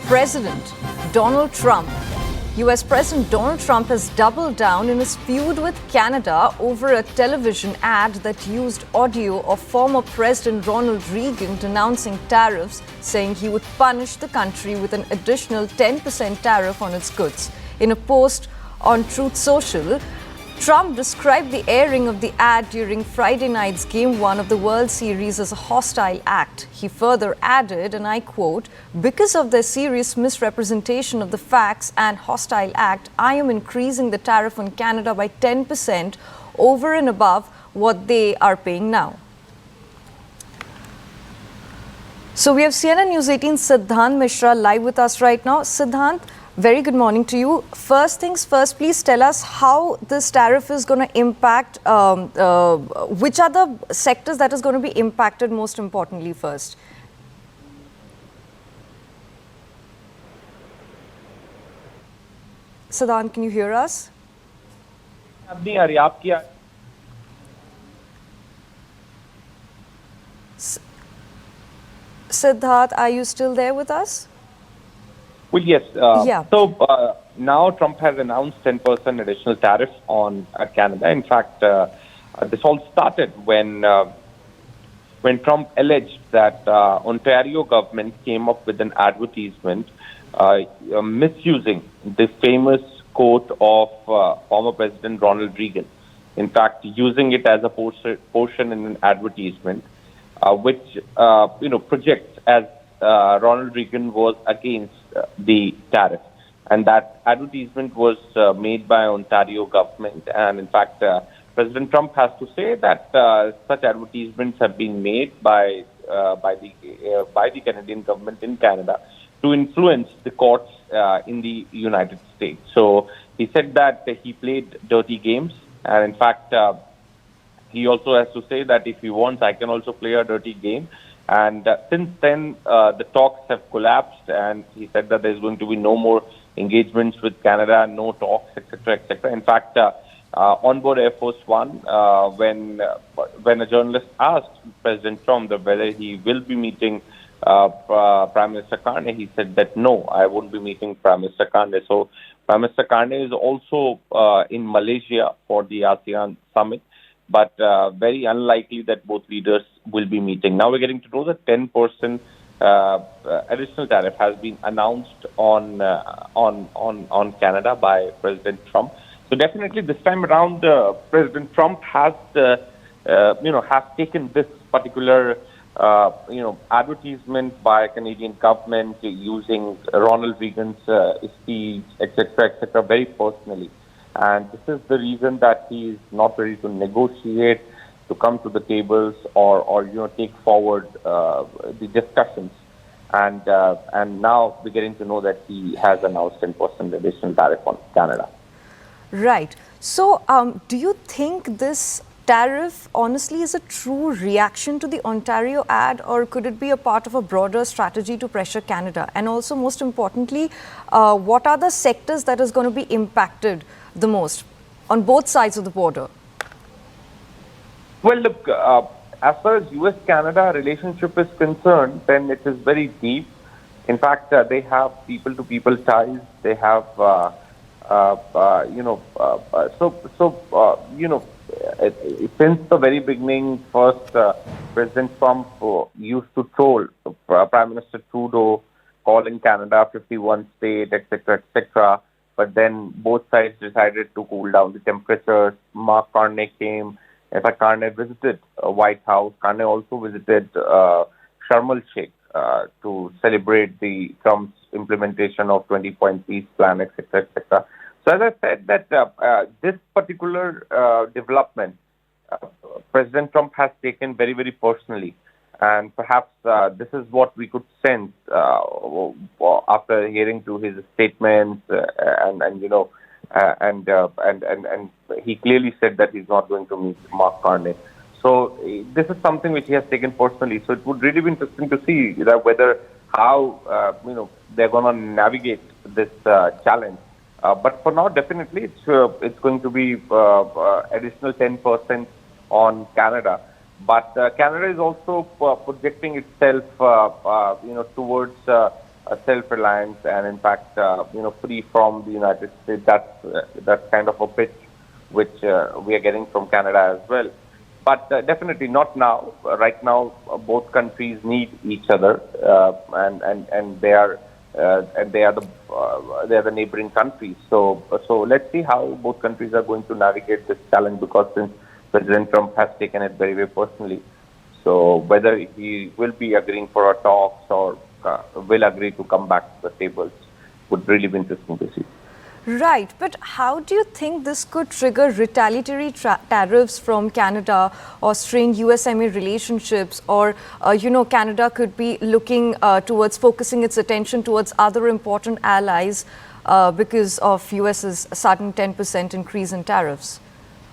President Donald Trump. US President Donald Trump has doubled down in his feud with Canada over a television ad that used audio of former President Ronald Reagan denouncing tariffs, saying he would punish the country with an additional 10% tariff on its goods. In a post on Truth Social, Trump described the airing of the ad during Friday night's Game 1 of the World Series as a hostile act. He further added, and I quote, "Because of their serious misrepresentation of the facts and hostile act, I am increasing the tariff on Canada by 10% over and above what they are paying now." So we have CNN News 18 Siddhant Mishra live with us right now. Siddhant, very good morning to you. First things first, please tell us how this tariff is going to impact, which are the sectors that is going to be impacted most importantly first? Siddhant, can you hear us? Siddharth, are you still there with us? Well, yes. Yeah. So now Trump has announced 10% additional tariff on Canada. In fact, this all started when Trump alleged that Ontario government came up with an advertisement misusing the famous quote of former President Ronald Reagan. In fact, using it as a portion in an advertisement, which projects as Ronald Reagan was against the tariff, and that advertisement was made by Ontario government. And in fact, President Trump has to say that such advertisements have been made by the Canadian government in Canada to influence the courts in the United States. So he said that he played dirty games, and in fact, he also has to say that if he wants, I can also play a dirty game. And since then, the talks have collapsed, and he said that there's going to be no more engagements with Canada, no talks, etc., etc. In fact, on board Air Force One, when a journalist asked President Trump whether he will be meeting Prime Minister Carney, he said that no, I won't be meeting Prime Minister Carney. So Prime Minister Carney is also in Malaysia for the ASEAN summit, but very unlikely that both leaders will be meeting. Now we're getting to know that 10% additional tariff has been announced on Canada by President Trump. So definitely this time around, President Trump has taken this particular advertisement by Canadian government using Ronald Reagan's speech, etc., very personally. And this is the reason that he is not ready to negotiate, to come to the tables, or take forward the discussions. And now we're getting to know that he has announced 10% additional tariff on Canada. Right. So do you think this tariff honestly is a true reaction to the Ontario ad, or could it be a part of a broader strategy to pressure Canada? And also, most importantly, what are the sectors that is going to be impacted the most on both sides of the border? Well, look, as far as US-Canada relationship is concerned, then it is very deep. In fact, they have people-to-people ties. They have, since the very beginning, first President Trump used to troll Prime Minister Trudeau, calling Canada 51 state, etc., etc. But then both sides decided to cool down the temperatures. Mark Carney came. In fact, Carney visited White House. Carney also visited Sharm el-Sheikh to celebrate the Trump's implementation of 20-point peace plan, etc., etc. So as I said, that this particular development, President Trump has taken very, very personally. And perhaps this is what we could sense after hearing to his statements, and he clearly said that he's not going to meet Mark Carney. So this is something which he has taken personally. So it would really be interesting to see how they're going to navigate this challenge. But for now, definitely it's going to be additional 10% on Canada. But Canada is also projecting itself, towards self-reliance and, in fact, free from the United States. That's kind of a pitch which we are getting from Canada as well. But definitely not now. Right now, both countries need each other, and they are the neighboring countries. So let's see how both countries are going to navigate this challenge, because since President Trump has taken it very, very personally, so whether he will be agreeing for a talks or will agree to come back to the tables would really be interesting to see. Right, but how do you think this could trigger retaliatory tariffs from Canada or strain US-MA relationships, or Canada could be looking towards focusing its attention towards other important allies because of US's sudden 10% increase in tariffs?